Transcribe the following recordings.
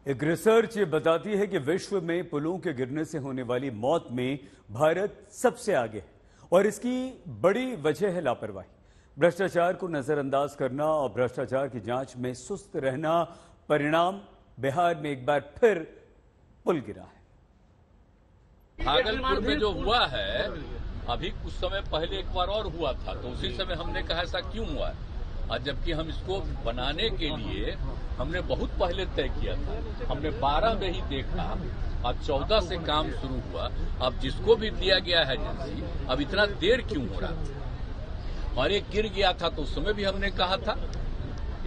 एक रिसर्च ये बताती है कि विश्व में पुलों के गिरने से होने वाली मौत में भारत सबसे आगे है और इसकी बड़ी वजह है लापरवाही, भ्रष्टाचार को नजरअंदाज करना और भ्रष्टाचार की जांच में सुस्त रहना। परिणाम बिहार में एक बार फिर पुल गिरा है। भागलपुर में जो हुआ है अभी कुछ समय पहले एक बार और हुआ था, तो उसी समय हमने कहा ऐसा क्यों हुआ है, और जबकि हम इसको बनाने के लिए हमने बहुत पहले तय किया था। हमने 12 में ही देखा और 14 से काम शुरू हुआ। अब जिसको भी दिया गया है एजेंसी, अब इतना देर क्यों हो रहा है? और एक गिर गया था तो उस समय भी हमने कहा था,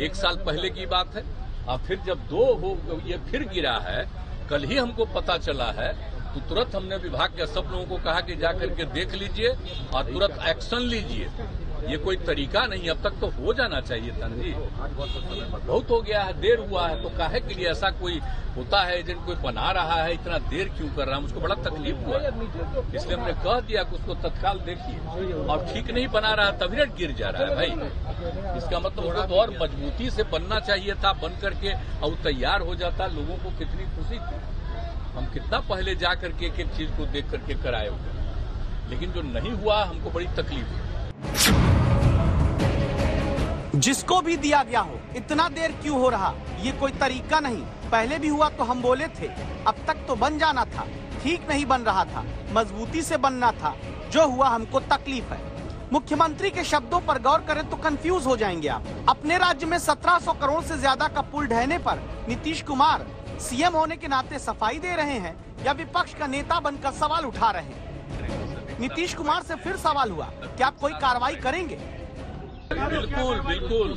1 साल पहले की बात है। और फिर जब 2 हो ये फिर गिरा है, कल ही हमको पता चला है, तो तुरंत हमने विभाग के सब लोगों को कहा कि जाकर के देख लीजिए और तुरंत एक्शन लीजिए। ये कोई तरीका नहीं, अब तक तो हो जाना चाहिए था जी। बहुत हो गया है, देर हुआ है, तो काहे के लिए ऐसा कोई होता है, एजेंट कोई बना रहा है, इतना देर क्यों कर रहा है? मुझको बड़ा तकलीफ हुआ, इसलिए हमने कह दिया कि उसको तत्काल देखिए। और ठीक नहीं बना रहा तभी ना गिर जा रहा है भाई। इसका मतलब उसको तो और मजबूती से बनना चाहिए था, बन करके और तैयार हो जाता। लोगों को कितनी खुशी थी, हम कितना पहले जा करके एक एक चीज को देख करके कराए हुए, लेकिन जो नहीं हुआ हमको बड़ी तकलीफ है। जिसको भी दिया गया हो, इतना देर क्यों हो रहा? ये कोई तरीका नहीं। पहले भी हुआ तो हम बोले थे, अब तक तो बन जाना था। ठीक नहीं बन रहा था, मजबूती से बनना था। जो हुआ हमको तकलीफ है। मुख्यमंत्री के शब्दों पर गौर करें तो कंफ्यूज हो जाएंगे आप। अपने राज्य में 1700 करोड़ से ज्यादा का पुल ढहने पर नीतीश कुमार सीएम होने के नाते सफाई दे रहे हैं या विपक्ष का नेता बनकर सवाल उठा रहे हैं? नीतीश कुमार से फिर सवाल हुआ, क्या आप कोई कार्रवाई करेंगे? बिल्कुल बिल्कुल,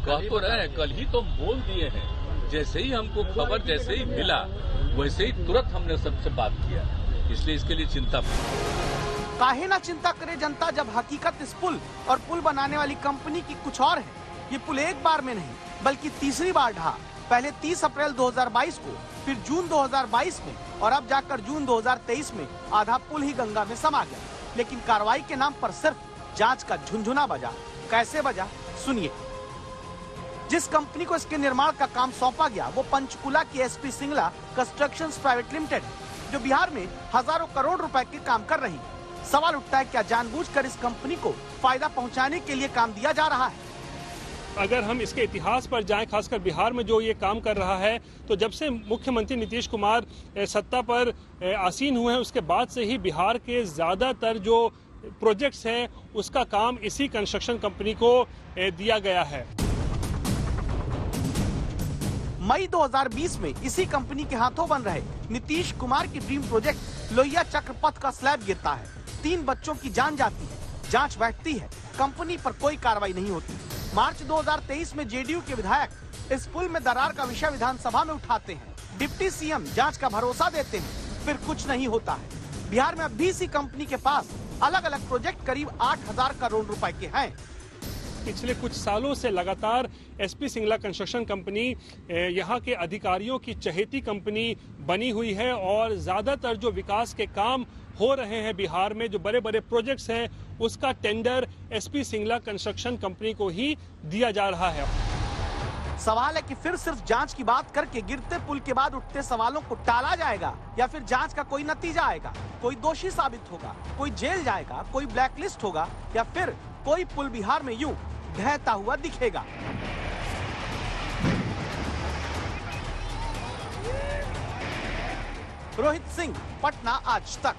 कह तो रहे हैं, कल ही तो बोल दिए हैं। जैसे ही हमको खबर जैसे ही मिला, वैसे ही तुरंत हमने सबसे बात किया, इसलिए इसके लिए चिंता। काहे ना चिंता करे जनता, जब हकीकत इस पुल और पुल बनाने वाली कंपनी की कुछ और है। ये पुल एक बार में नहीं बल्कि तीसरी बार ढहा। पहले 30 अप्रैल 2022 को, फिर जून 2022 में और अब जाकर जून 2023 में आधा पुल ही गंगा में समा गया। लेकिन कार्रवाई के नाम पर सिर्फ जांच का झुनझुना बजा। कैसे बजा, सुनिए। जिस कंपनी को इसके निर्माण का काम सौंपा गया वो पंचकुला की SP Singla constructions private limited है, जो बिहार में हजारों करोड़ रुपए के काम कर रही है। सवाल उठता है, क्या जानबूझकर इस कंपनी को फायदा पहुंचाने के लिए काम दिया जा रहा है? अगर हम इसके इतिहास पर जाएं, खासकर बिहार में जो ये काम कर रहा है, तो जब से मुख्यमंत्री नीतीश कुमार सत्ता पर आसीन हुए हैं, उसके बाद से ही बिहार के ज्यादातर जो प्रोजेक्ट्स हैं उसका काम इसी कंस्ट्रक्शन कंपनी को दिया गया है। मई 2020 में इसी कंपनी के हाथों बन रहे नीतीश कुमार की ड्रीम प्रोजेक्ट लोहिया चक्रपथ का स्लैब गिरता है। 3 बच्चों की जान जाती है। जांच बैठती है, कंपनी पर कोई कार्रवाई नहीं होती। मार्च 2023 में जेडीयू के विधायक इस पुल में दरार का विषय विधानसभा में उठाते हैं। डिप्टी सीएम जांच का भरोसा देते हैं, फिर कुछ नहीं होता है। बिहार में अब भी इसी कंपनी के पास अलग अलग प्रोजेक्ट करीब 8000 करोड़ रुपए के हैं। पिछले कुछ सालों से लगातार एसपी सिंगला कंस्ट्रक्शन कंपनी यहाँ के अधिकारियों की चहेती कंपनी बनी हुई है और ज्यादातर जो विकास के काम हो रहे हैं बिहार में, जो बड़े बड़े प्रोजेक्ट्स हैं, उसका tender SP Singla construction company को ही दिया जा रहा है। सवाल है कि फिर सिर्फ जांच की बात करके गिरते पुल के बाद उठते सवालों को टाला जाएगा या फिर जांच का कोई नतीजा आएगा? कोई दोषी साबित होगा, कोई जेल जाएगा, कोई ब्लैकलिस्ट होगा या फिर कोई पुल बिहार में यूं ढहता हुआ दिखेगा? रोहित सिंह, पटना आज तक।